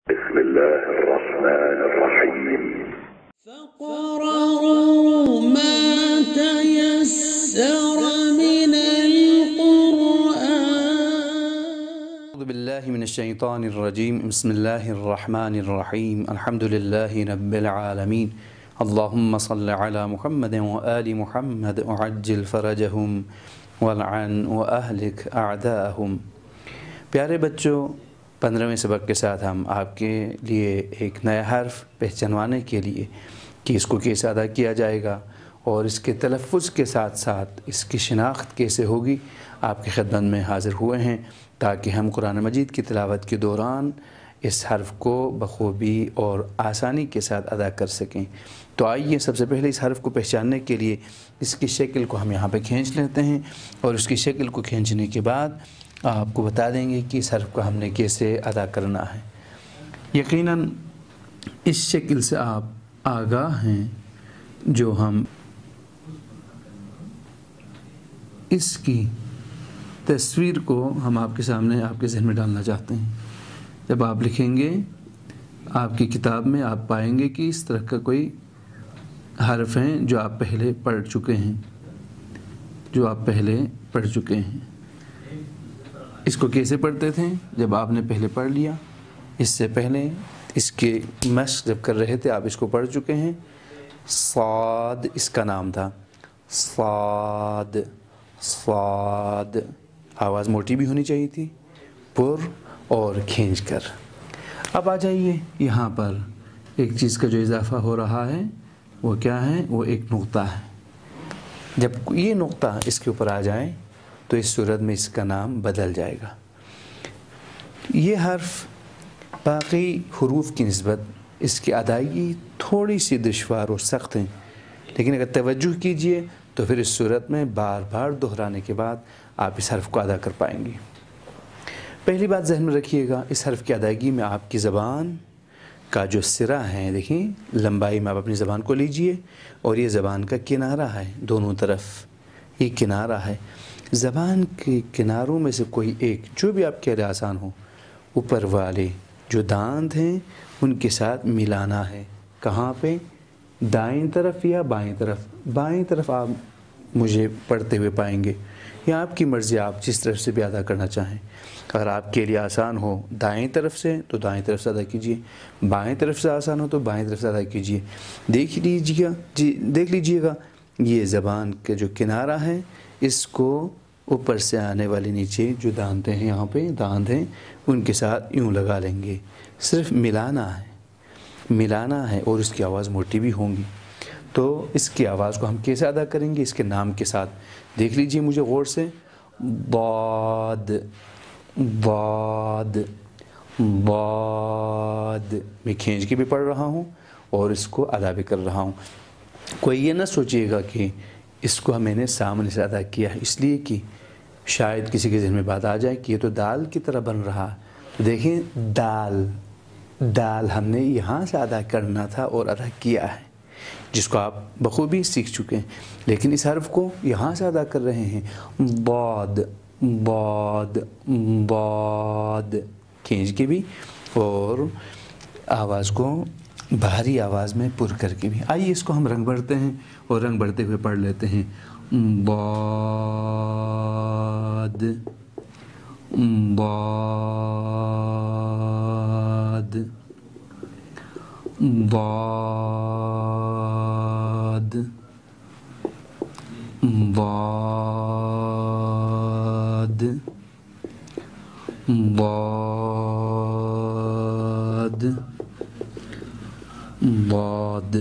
بسم الله الرحمن الرحيم. فاقرؤوا ما تيسر من القرآن. أعوذ بالله من الشيطان الرجيم. بسم الله الرحمن الرحيم. الحمد لله رب العالمين. اللهم صل على محمد وآل محمد وعجل فرجهم والعن وأهلك أعداءهم. پیارے بچوں، 15ویں سبق کے ساتھ ہم آپ کے لیے ایک نیا حرف پہچانوانے کے لیے کہ اس کو کیسے ادا کیا جائے گا اور اس کے تلفظ کے ساتھ ساتھ اس کی شناخت کیسے ہوگی آپ کی خدمت میں حاضر ہوئے ہیں، تاکہ ہم قرآن مجید کی تلاوت کے دوران اس حرف کو بخوبی اور آسانی کے ساتھ ادا کر سکیں۔ تو آئیے سب سے پہلے اس حرف کو پہچاننے کے لیے اس کی شکل کو ہم یہاں پہ کھینچ لیتے ہیں، اور اس کی شکل کو کھینچنے کے بعد آپ کو بتا دیں گے کہ اس حرف کو ہم نے کیسے ادا کرنا ہے۔ یقیناً اس شکل سے آپ آگاہ ہیں جو ہم اس کی تصویر کو ہم آپ کے سامنے آپ کے ذہن میں ڈالنا چاہتے ہیں۔ جب آپ لکھیں گے آپ کی کتاب میں آپ پائیں گے کہ اس طرح کا کوئی حرف ہیں جو آپ پہلے پڑھ چکے ہیں۔ اس کو کیسے پڑھتے تھے؟ جب آپ نے پہلے پڑھ لیا، اس سے پہلے اس کے مشق جب کر رہے تھے آپ اس کو پڑھ چکے ہیں۔ صاد اس کا نام تھا، صاد آواز موٹی بھی ہونی چاہیے تھی، پر اور کھینچ کر۔ اب آ جائیے یہاں پر ایک چیز کا جو اضافہ ہو رہا ہے وہ کیا ہے؟ وہ ایک نقطہ ہے۔ جب یہ نقطہ اس کے اوپر آ جائے تو اس صورت میں اس کا نام بدل جائے گا۔ یہ حرف باقی حروف کی نسبت اس کی ادائیگی تھوڑی سی دشوار اور سخت ہیں، لیکن اگر توجہ کیجئے تو پھر اس صورت میں بار بار دہرانے کے بعد آپ اس حرف کو ادا کر پائیں گے۔ پہلی بات ذہن میں رکھیے گا، اس حرف کی ادائیگی میں آپ کی زبان کا جو سرا ہے، دیکھیں لمبائی میں آپ اپنی زبان کو لیجئے، اور یہ زبان کا کنارہ ہے، دونوں طرف یہ کنارہ ہے۔ زبان کے کناروں میں سے کوئی ایک جو بھی آپ کے لیے آسان ہو، اوپر والے جو دانت ہیں ان کے ساتھ ملانا ہے۔ کہاں پہ؟ دائیں طرف یا بائیں طرف؟ بائیں طرف آپ مجھے پڑھتے ہوئے پائیں گے، یا آپ کی مرضی، آپ جس طرف سے بھی ادا کرنا چاہیں۔ اگر آپ کے لیے آسان ہو دائیں طرف سے تو دائیں طرف سے ادا کیجیے، بائیں طرف سے آسان ہو تو بائیں طرف سے ادا کیجیے۔ دیکھ لیجیے گا یہ زبان کا جو کنارہ ہے، اس کو اوپر سے آنے والے نیچے جو دانت ہیں، یہاں پہ دانت ہیں، ان کے ساتھ یوں لگا لیں گے۔ صرف ملانا ہے اور اس کی آواز موٹی بھی ہوں گی۔ تو اس کی آواز کو ہم کیسے ادا کریں گے؟ اس کے نام کے ساتھ دیکھ لیجئے مجھے غور سے۔ ضاد میں کھینچ کے بھی پڑھ رہا ہوں اور اس کو ادا بھی کر رہا ہوں۔ کوئی یہ نہ سوچئے گا کہ اس کو میں نے سامنے سے ادا کیا ہے، اس لیے کہ شاید کسی کے ذہن میں بات آ جائے کہ یہ تو دال کی طرح بن رہا۔ تو دیکھیں دال ہم نے یہاں سے ادا کرنا تھا اور ادا کیا ہے، جس کو آپ بخوبی سیکھ چکے ہیں، لیکن اس حرف کو یہاں سے ادا کر رہے ہیں۔ باد کھینچ کے بھی اور آواز کو بھاری آواز میں پر کر کے بھی۔ آئیے اس کو ہم رنگ بھرتے ہیں اور رنگ بھرتے ہوئے پڑھ لیتے ہیں۔ باد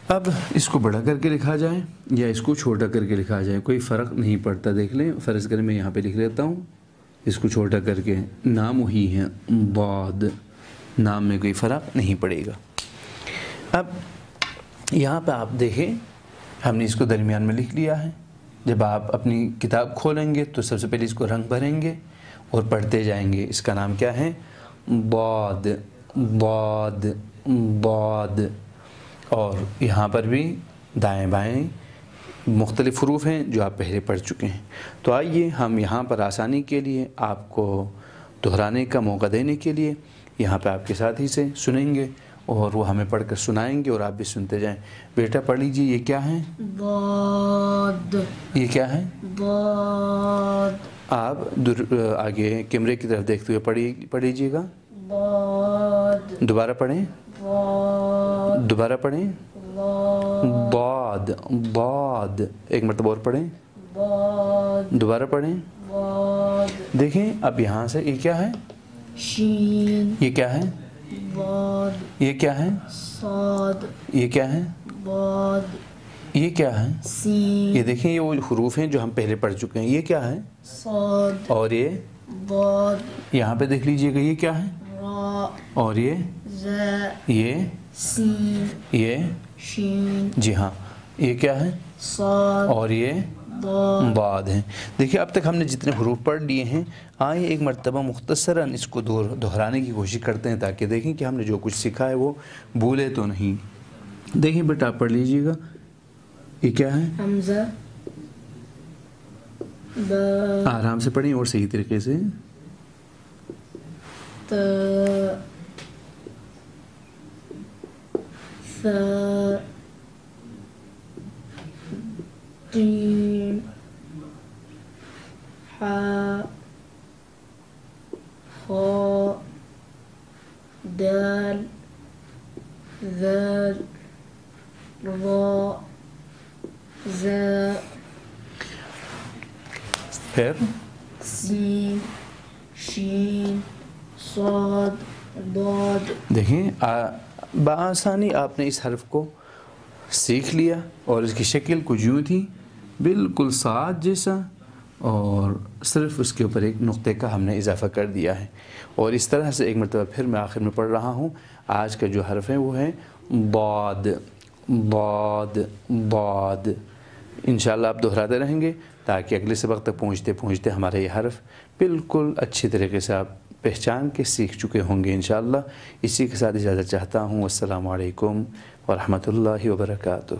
اب اس کو بڑا کر کے لکھا جائے یا اس کو چھوٹا کر کے لکھا جائے، کوئی فرق نہیں پڑتا۔ دیکھ لیں، فرض کریں میں یہاں پہ لکھ لیتا ہوں، اس کو چھوٹا کر کے، نام وہی ہے بعد، نام میں کوئی فرق نہیں پڑے گا۔ اب یہاں پہ آپ دیکھیں ہم نے اس کو درمیان میں لکھ لیا ہے۔ جب آپ اپنی کتاب کھولیں گے تو سب سے پہلے اس کو رنگ بھریں گے اور پڑھتے جائیں گے۔ اس کا نام کیا ہے؟ بعد۔ اور یہاں پر بھی دائیں بائیں مختلف حروف ہیں جو آپ پہلے پڑھ چکے ہیں۔ تو آئیے ہم یہاں پر آسانی کے لیے آپ کو دہرانے کا موقع دینے کے لیے یہاں پہ آپ کے ساتھی سے سنیں گے اور وہ ہمیں پڑھ کر سنائیں گے اور آپ بھی سنتے جائیں۔ بیٹا پڑھ لیجیے، یہ کیا ہے؟ ضاد یہ کیا ہے؟ ضاد آپ آگے کیمرے کی طرف دیکھتے ہوئے پڑھ لیجیے گا۔ ضاد دوبارہ پڑھیں، ضاد دوبارہ پڑھیں۔ ضاد ضاد، ضاد، ایک مرتبہ اور پڑھیں، ضاد دوبارہ پڑھیں۔ ضاد دیکھیں اب یہاں سے یہ کیا ہے؟ شین یہ کیا ہے؟ ضاد یہ کیا ہے؟ صاد یہ کیا ہے؟ ضاد یہ کیا ہے؟ سین یہ دیکھیں یہ وہ حروف ہیں جو ہم پہلے پڑھ چکے ہیں۔ یہ کیا ہے؟ صاد اور یہ ضاد یہاں پہ دیکھ لیجئے گا، یہ کیا ہے؟ را اور یہ زا سین یہ شین جی ہاں، یہ کیا ہے؟ صاد اور یہ ضاد بعد ہیں۔ دیکھیں اب تک ہم نے جتنے حروف پڑھ لیے ہیں، آئیں ایک مرتبہ مختصراً اس کو دہرانے کی کوشش کرتے ہیں تاکہ دیکھیں کہ ہم نے جو کچھ سیکھا ہے وہ بھولے تو نہیں۔ دیکھیں بیٹا آپ پڑھ لیجیے گا، یہ کیا ہے؟ حمزہ با آرام سے پڑھیں اور صحیح طریقے سے۔ تا ثا جیم حا خا دال ذال را زا پھر سین شین صاد ضاد دیکھیں بآسانی آپ نے اس حرف کو سیکھ لیا اور اس کی شکل کچھ یوں تھی، بالکل صاد جیسا، اور صرف اس کے اوپر ایک نقطے کا ہم نے اضافہ کر دیا ہے۔ اور اس طرح سے ایک مرتبہ پھر میں آخر میں پڑھ رہا ہوں۔ آج کا جو حرف ہے وہ ہے ضاد، ضاد، ضاد۔ انشاءاللہ آپ دہراتے رہیں گے تاکہ اگلے سبق تک پہنچتے پہنچتے ہمارے یہ حرف بالکل اچھی طریقے سے آپ پہچان کے سیکھ چکے ہوں گے انشاءاللہ۔ اسی کے ساتھ اجازت چاہتا ہوں۔ السلام علیکم ورحمۃ اللہ وبرکاتہ۔